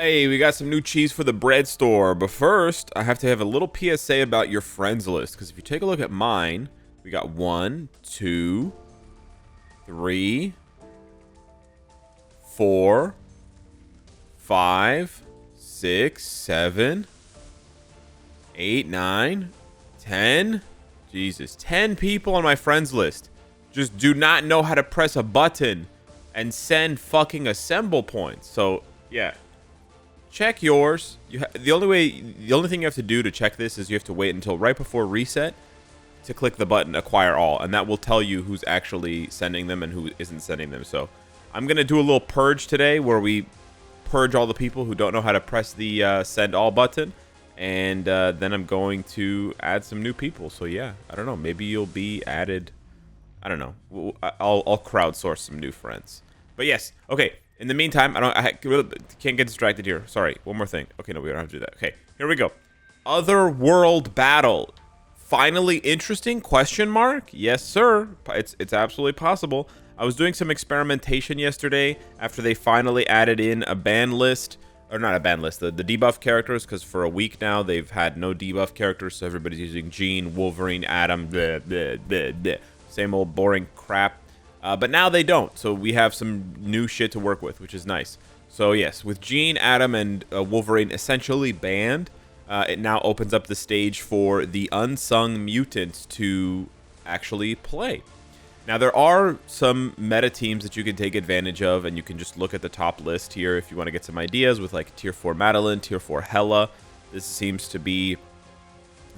Hey, we got some new cheese for the bread store, but first, I have to have a little PSA about your friends list, because if you take a look at mine, we got 1, 2, 3, 4, 5, 6, 7, 8, 9, 10. Jesus, 10 people on my friends list just do not know how to press a button and send fucking assemble points. So, yeah. Check yours. The only thing you have to do to check this is you have to wait until right before reset to click the button acquire all, and that will tell you who's actually sending them and who isn't sending them. So I'm gonna do a little purge today where we purge all the people who don't know how to press the send all button, and then I'm going to add some new people. So yeah, I don't know, maybe you'll be added. I don't know. I'll crowdsource some new friends. But yes, okay. In the meantime, I can't get distracted here. Sorry, one more thing. Okay, no, we don't have to do that. Okay, here we go. Otherworld battle. Finally interesting? Question mark? Yes, sir. It's absolutely possible. I was doing some experimentation yesterday after they finally added in a ban list. Or not a ban list, the debuff characters, because for a week now they've had no debuff characters, so everybody's using Jean, Wolverine, Adam, same old boring crap. But now they don't, so we have some new shit to work with, which is nice. So yes, with Jean, Adam, and Wolverine essentially banned, it now opens up the stage for the unsung mutants to actually play. Now there are some meta teams that you can take advantage of, and you can just look at the top list here if you want to get some ideas with like Tier 4 Madeline, Tier 4 Hela. This seems to be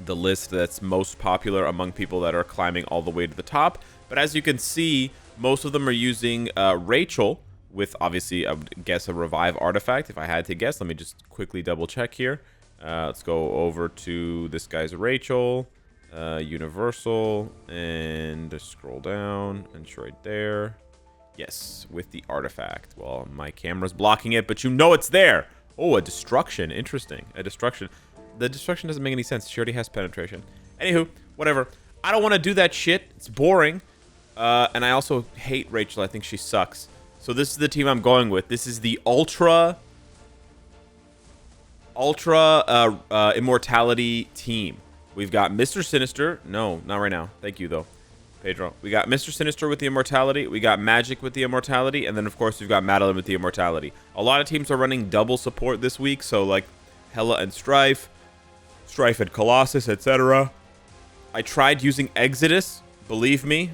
the list that's most popular among people that are climbing all the way to the top. But as you can see, most of them are using Rachel with, obviously, I would guess, a revive artifact. If I had to guess, let me just quickly double check here. Let's go over to this guy's Rachel, Universal, and scroll down, and it's right there. Yes, with the artifact. Well, my camera's blocking it, but you know it's there. Oh, a destruction. Interesting. A destruction. The destruction doesn't make any sense. She already has penetration. Anywho, whatever. I don't want to do that shit. It's boring. And I also hate Rachel. I think she sucks. So this is the team I'm going with. This is the Ultra Immortality team. We've got Mr. Sinister. No, not right now. Thank you, though, Pedro. We got Mr. Sinister with the Immortality. We got Magic with the Immortality. And then, of course, we've got Madeline with the Immortality. A lot of teams are running double support this week. So, like, Hela and Strife and Colossus, etc. I tried using Exodus. Believe me.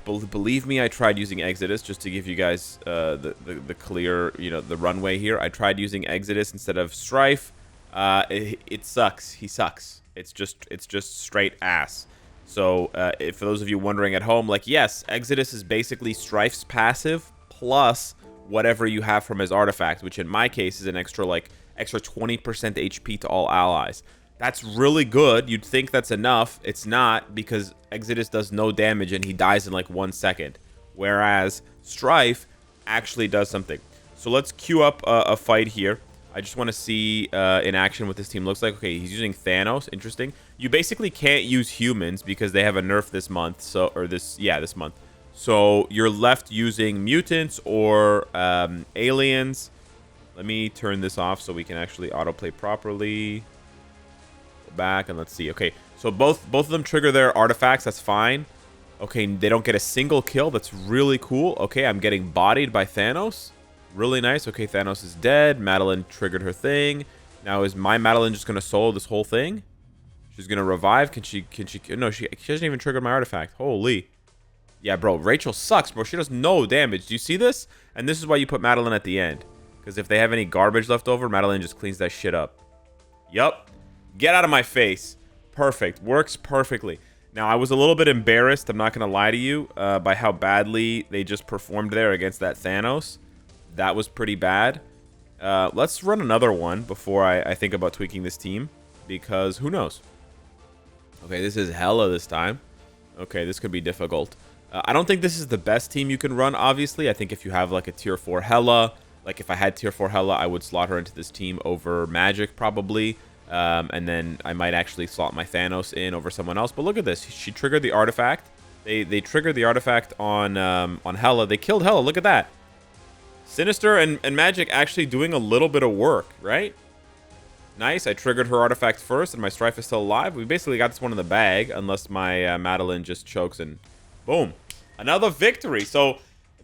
Believe me, I tried using Exodus just to give you guys the clear, the runway here. I tried using Exodus instead of Strife. It sucks. He sucks. It's just straight ass. So for those of you wondering at home, like, yes, Exodus is basically Strife's passive plus whatever you have from his artifact, which in my case is an extra 20% HP to all allies. That's really good. You'd think that's enough. It's not, because Exodus does no damage and he dies in like 1 second. Whereas Strife actually does something. So let's queue up a fight here. I just want to see in action what this team looks like. Okay, he's using Thanos. Interesting. You basically can't use humans because they have a nerf this month. This month. So you're left using mutants or aliens. Let me turn this off so we can actually autoplay properly. Back and let's see. Okay, so both of them trigger their artifacts. That's fine. Okay, they don't get a single kill. That's really cool. Okay, I'm getting bodied by Thanos. Really nice. Okay, Thanos is dead. Madeline triggered her thing. Now is my Madeline just gonna solo this whole thing? She's gonna revive. Can she? No, she hasn't even triggered my artifact. Holy. Yeah, bro. Rachel sucks, bro. She does no damage. Do you see this? And this is why you put Madeline at the end, because if they have any garbage left over, Madeline just cleans that shit up. Yup. Get out of my face. Perfect. Works perfectly. Now, I was a little bit embarrassed, I'm not going to lie to you, by how badly they just performed there against that Thanos. That was pretty bad. Let's run another one before I think about tweaking this team, because who knows? Okay, this is Hela this time. Okay, this could be difficult. I don't think this is the best team you can run, obviously. I think if you have like a Tier 4 Hela, like if I had Tier 4 Hela, I would slot her into this team over Magic, probably. And then I might actually slot my Thanos in over someone else. But look at this. She triggered the artifact. They triggered the artifact on Hela. They killed Hela. Look at that. Sinister and Magic actually doing a little bit of work, right? Nice. I triggered her artifact first, and my Strife is still alive. We basically got this one in the bag, unless my Madeline just chokes, and boom. Another victory. So,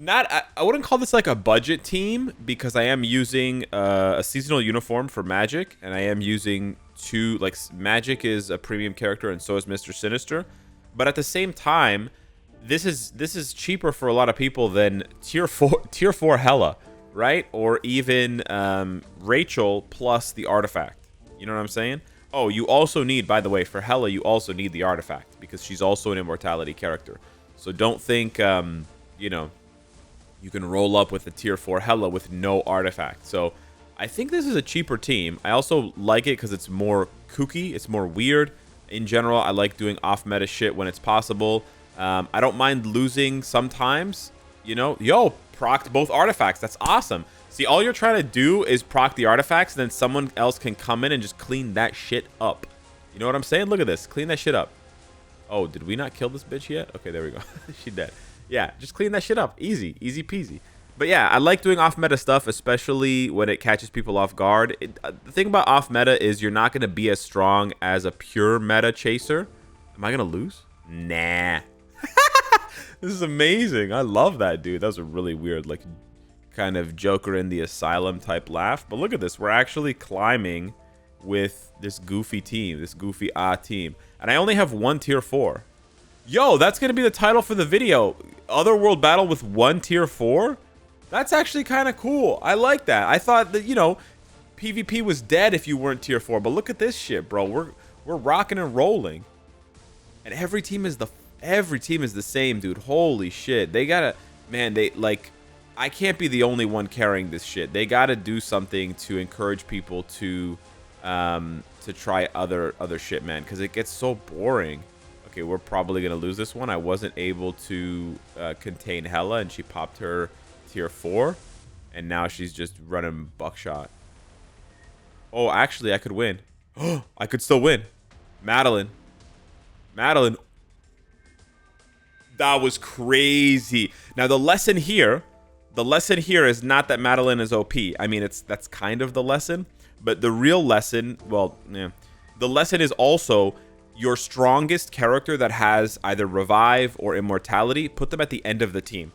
I wouldn't call this like a budget team, because I am using a seasonal uniform for Magic, and I am using two, like, Magic is a premium character, and so is Mr. Sinister. But at the same time, this is cheaper for a lot of people than tier 4 Hela, right? Or even Rachel plus the artifact. You know what I'm saying? Oh, you also need, by the way, for Hela, you also need the artifact, because she's also an immortality character. So don't think, you know, you can roll up with a tier 4 Hela with no artifact. So I think this is a cheaper team. I also like it because it's more kooky. It's more weird. In general, I like doing off-meta shit when it's possible. I don't mind losing sometimes. You know, yo, procced both artifacts. That's awesome. See, all you're trying to do is proc the artifacts, and then someone else can come in and just clean that shit up. You know what I'm saying? Look at this. Clean that shit up. Oh, did we not kill this bitch yet? Okay, there we go. She dead. Yeah, just clean that shit up. Easy. Easy peasy. But yeah, I like doing off-meta stuff, especially when it catches people off guard. The thing about off-meta is you're not going to be as strong as a pure meta chaser. Am I going to lose? Nah. This is amazing. I love that, dude. That was a really weird, like, kind of Joker in the Asylum type laugh. But look at this. We're actually climbing with this goofy team, this goofy team. And I only have one tier 4. Yo, that's going to be the title for the video. Otherworld battle with one tier 4? That's actually kind of cool. I like that. I thought that, you know, PvP was dead if you weren't tier 4. But look at this shit, bro. We're rocking and rolling. And every team is the same, dude. Holy shit. They gotta, man, they, like, I can't be the only one carrying this shit. They gotta do something to encourage people to try other shit, man, because it gets so boring. Okay, we're probably gonna lose this one. I wasn't able to contain Hela, and she popped her tier 4, and now she's just running buckshot. Oh, actually, I could win. Oh, I could still win. Madeline. That was crazy. Now, the lesson here is not that Madeline is OP. I mean, that's kind of the lesson, but the real lesson, well, yeah, the lesson is also your strongest character that has either revive or immortality, put them at the end of the team.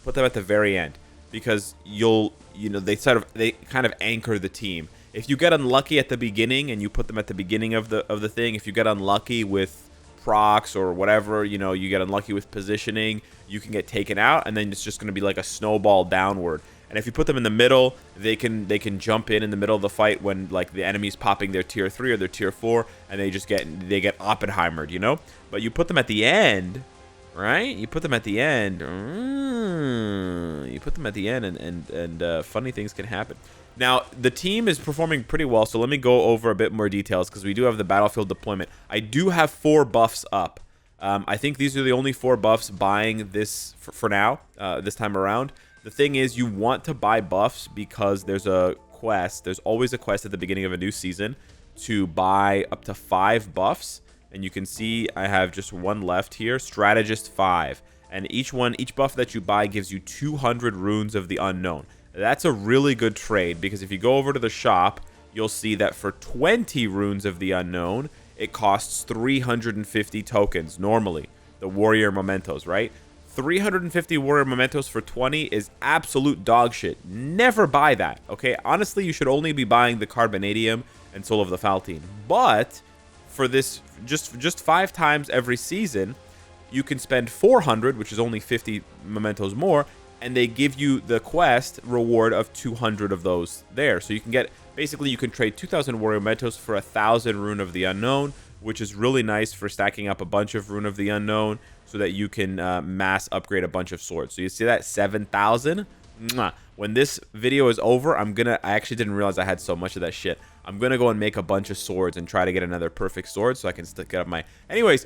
Put them at the very end, because they kind of anchor the team. If you get unlucky at the beginning and you put them at the beginning of the thing, if you get unlucky with procs or whatever, you know, you get unlucky with positioning, you can get taken out, and then it's just going to be like a snowball downward. And if you put them in the middle, they can jump in the middle of the fight when, like, the enemy's popping their tier 3 or their tier 4, and they get Oppenheimered, you know. But you put them at the end, right? You put them at the end. You put them at the end, and funny things can happen. Now, the team is performing pretty well, so let me go over a bit more details, because we do have the battlefield deployment. I do have 4 buffs up. I think these are the only 4 buffs buying this for now, this time around. The thing is, you want to buy buffs because there's a quest. There's always a quest at the beginning of a new season to buy up to 5 buffs. And you can see I have just one left here, Strategist 5. And each buff that you buy gives you 200 runes of the unknown. That's a really good trade, because if you go over to the shop, you'll see that for 20 runes of the unknown, it costs 350 tokens normally. The warrior mementos, right? 350 warrior mementos for 20 is absolute dog shit. Never buy that, okay? Honestly, you should only be buying the Carbonadium and Soul of the Faltine. But for this, just 5 times every season, you can spend 400, which is only 50 mementos more, and they give you the quest reward of 200 of those there. So you can get, basically, you can trade 2,000 warrior mementos for 1,000 rune of the unknown, which is really nice for stacking up a bunch of rune of the unknown, so that you can mass upgrade a bunch of swords. So you see that 7,000? When this video is over, I actually didn't realize I had so much of that shit. I'm gonna go and make a bunch of swords and try to get another perfect sword so I can stick up my... Anyways,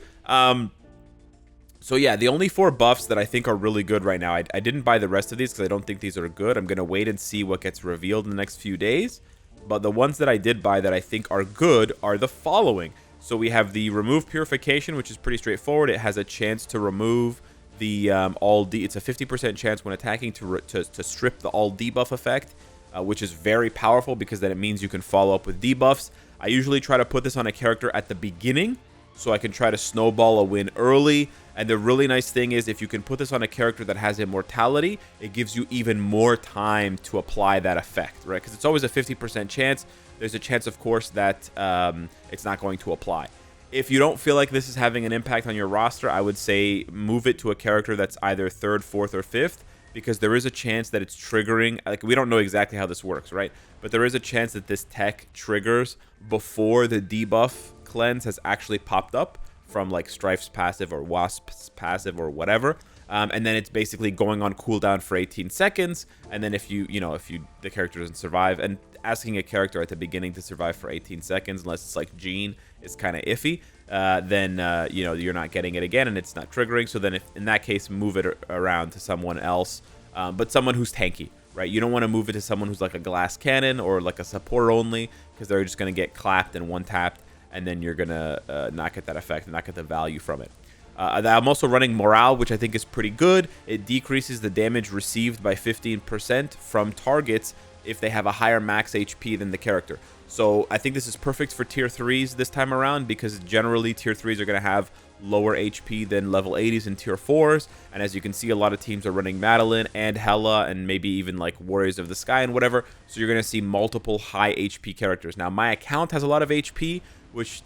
so yeah, the only 4 buffs that I think are really good right now. I didn't buy the rest of these because I don't think these are good. I'm gonna wait and see what gets revealed in the next few days. But the ones that I did buy that I think are good are the following. So we have the Remove Purification, which is pretty straightforward. It has a chance to remove the all D. It's a 50% chance when attacking to strip the all debuff effect, which is very powerful because then it means you can follow up with debuffs. I usually try to put this on a character at the beginning so I can try to snowball a win early. And the really nice thing is if you can put this on a character that has immortality, it gives you even more time to apply that effect, right? Because it's always a 50% chance. There's a chance, of course, that it's not going to apply. If you don't feel like this is having an impact on your roster, I would say move it to a character that's either 3rd, 4th, or 5th, because there is a chance that it's triggering. Like, we don't know exactly how this works, right? But there is a chance that this tech triggers before the debuff cleanse has actually popped up from like Strife's passive or Wasp's passive or whatever. And then it's basically going on cooldown for 18 seconds. And then if the character doesn't survive, and asking a character at the beginning to survive for 18 seconds, unless it's like Jean, is kind of iffy. Then you're not getting it again and it's not triggering. So then if in that case, move it around to someone else, but someone who's tanky, right? You don't want to move it to someone who's like a glass cannon or like a support only, because they're just going to get clapped and one tapped, and then you're going to not get that effect and not get the value from it. I'm also running Morale, which I think is pretty good. It decreases the damage received by 15% from targets if they have a higher max HP than the character. So I think this is perfect for tier 3s this time around, because generally tier 3s are going to have lower HP than level 80s and tier 4s. And as you can see, a lot of teams are running Madeline and Hela and maybe even like Warriors of the Sky and whatever. So you're going to see multiple high HP characters. Now, my account has a lot of HP, which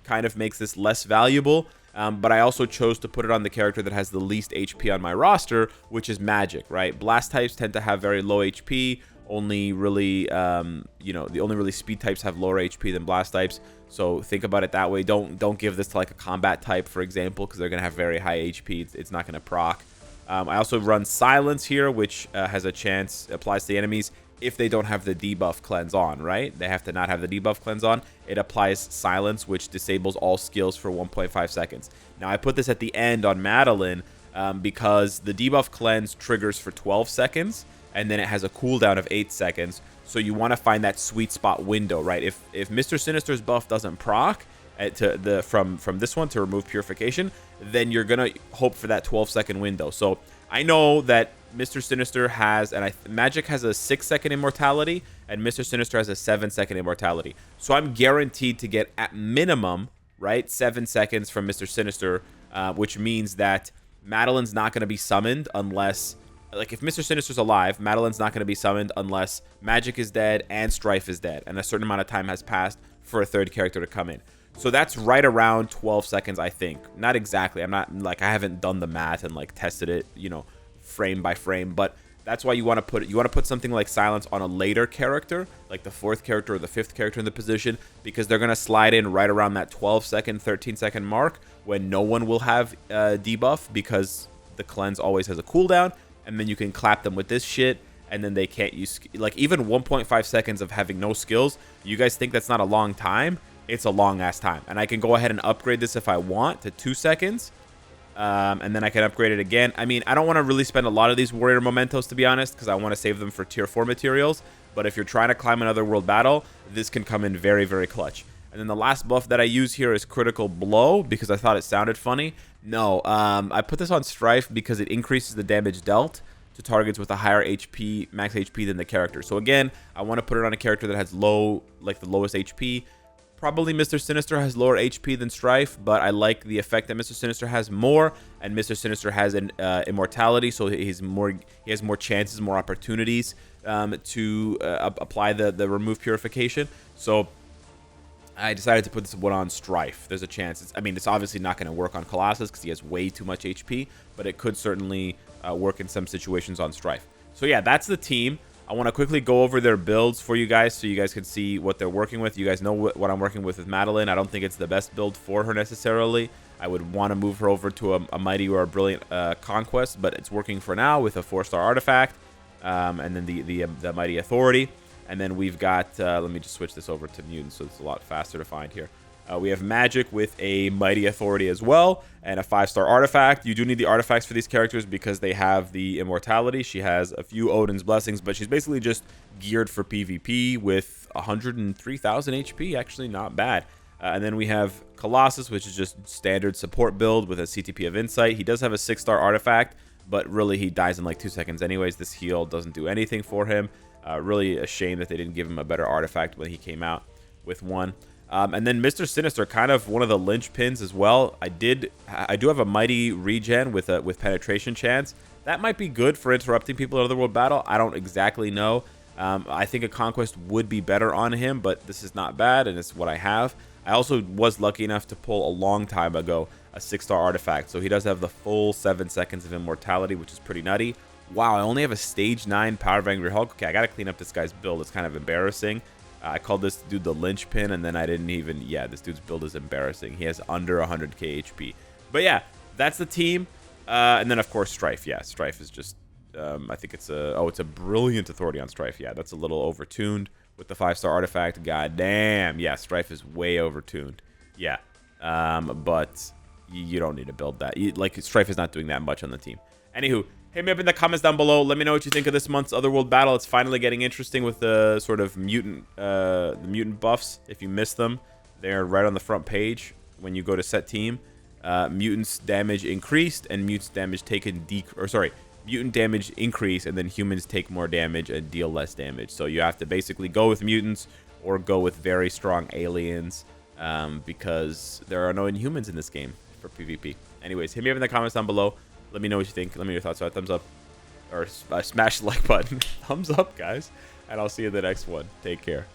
kind of makes this less valuable. But I also chose to put it on the character that has the least HP on my roster, which is Magic, right? Blast types tend to have very low HP. Only really, the only really speed types have lower HP than blast types. So think about it that way. Don't give this to like a combat type, for example, because they're gonna have very high HP. It's not gonna proc. I also run Silence here, which has a chance, applies to the enemies if they don't have the debuff cleanse on, right? They have to not have the debuff cleanse on. It applies Silence, which disables all skills for 1.5 seconds. Now I put this at the end on Madeline because the debuff cleanse triggers for 12 seconds. And then it has a cooldown of 8 seconds. So you want to find that sweet spot window, right? If Mr. Sinister's buff doesn't proc from this one to remove purification, then you're gonna hope for that 12-second window. So I know that Mr. Sinister has, and Magic has a 6-second immortality, and Mr. Sinister has a 7-second immortality. So I'm guaranteed to get at minimum, right, 7 seconds from Mr. Sinister, which means that Madeline's not going to be summoned unless, like, if Mr. Sinister's alive, Madeline's not going to be summoned unless Magic is dead and Strife is dead, and a certain amount of time has passed for a third character to come in. So that's right around 12 seconds, I think. Not exactly. I'm not, like, I haven't done the math and, like, tested it, frame by frame, but that's why you want to put something like Silence on a later character, like the 4th character or the 5th character in the position, because they're going to slide in right around that 12-second, 13-second mark when no one will have debuff, because the cleanse always has a cooldown. And then you can clap them with this shit, and then they can't use, like, even 1.5 seconds of having no skills. You guys think that's not a long time? It's a long ass time. And I can go ahead and upgrade this if I want to 2 seconds. And then I can upgrade it again. I mean, I don't want to really spend a lot of these warrior mementos, to be honest, because I want to save them for tier 4 materials. But if you're trying to climb another world battle, this can come in very, very clutch. And then the last buff that I use here is Critical Blow, because I thought it sounded funny. No, I put this on Strife because it increases the damage dealt to targets with a higher HP, max HP than the character. So again, I want to put it on a character that has low, like the lowest HP. Probably Mr. Sinister has lower HP than Strife, but I like the effect that Mr. Sinister has more, and Mr. Sinister has an immortality, so he has more chances, more opportunities to apply the remove purification. So I decided to put this one on Strife. There's a chance. It's obviously not going to work on Colossus because he has way too much HP, but it could certainly work in some situations on Strife. So yeah, that's the team. I want to quickly go over their builds for you guys so you guys can see what they're working with. You guys know what I'm working with Madeline. I don't think it's the best build for her necessarily. I would want to move her over to a Mighty or a Brilliant Conquest, but it's working for now with a 4-star artifact, and then the Mighty Authority. And then we've got, let me just switch this over to Mutant so it's a lot faster to find here. We have Magic with a Mighty Authority as well, and a 5-star artifact. You do need the artifacts for these characters because they have the immortality. She has a few Odin's Blessings, but she's basically just geared for PvP with 103,000 HP. Actually, not bad. And then we have Colossus, which is just standard support build with a CTP of Insight. He does have a 6-star artifact, but really he dies in like 2 seconds anyways. This heal doesn't do anything for him. Really a shame that they didn't give him a better artifact when he came out with one. And then Mr. Sinister, kind of one of the linchpins as well. I do have a mighty regen with penetration chance. That might be good for interrupting people in Otherworld battle. I don't exactly know. I think a conquest would be better on him, but this is not bad, and it's what I have. I also was lucky enough to pull a long time ago a 6-star artifact, so he does have the full 7 seconds of immortality, which is pretty nutty. Wow, I only have a stage 9 Power of Angry Hulk. Okay, I gotta clean up this guy's build. It's kind of embarrassing. I called this dude the linchpin, and then I didn't even... Yeah, this dude's build is embarrassing. He has under 100k HP. But yeah, that's the team. And then, of course, Strife. Yeah, Strife is just... I think it's a... Oh, it's a brilliant authority on Strife. Yeah, that's a little overtuned with the 5-star artifact. God damn. Yeah, Strife is way overtuned. Yeah. But you don't need to build that. Like, Strife is not doing that much on the team. Anywho, hit me up in the comments down below. Let me know what you think of this month's Otherworld battle. It's finally getting interesting with the sort of the mutant buffs. If you miss them, they're right on the front page when you go to set team. Mutants damage increased and mutants damage taken mutant damage increase, and then humans take more damage and deal less damage. So you have to basically go with mutants or go with very strong aliens because there are no inhumans in this game for PvP. Anyways, hit me up in the comments down below. Let me know what you think. Let me know your thoughts. So thumbs up or smash the like button. Thumbs up, guys. And I'll see you in the next one. Take care.